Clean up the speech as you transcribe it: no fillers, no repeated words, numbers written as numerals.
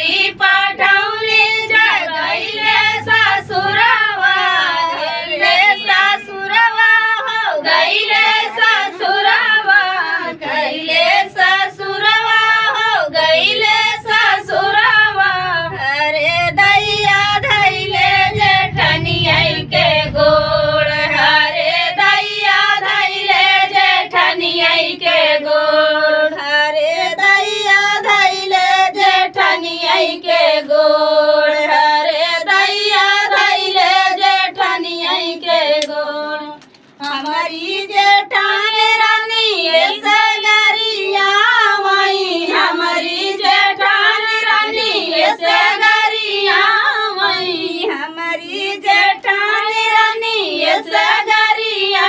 घरी पठाउने गइले ससुरवा गइले ससुरवा हो गइले ससुरवा गइले ससुरवा हो गइले ससुरवा हरे दैया धैले जेठनिया के गोड़ हरे दैया धैले जेठनिया के गोड़ हरे दैया धैले जेठनिया के गोड़ हरे दैया धैले जेठनिया के गोड़ हमारी जेठान रानी सगरिया मई हमारी जेठान रानी सगरिया मई हमारी जेठान रानी सगरिया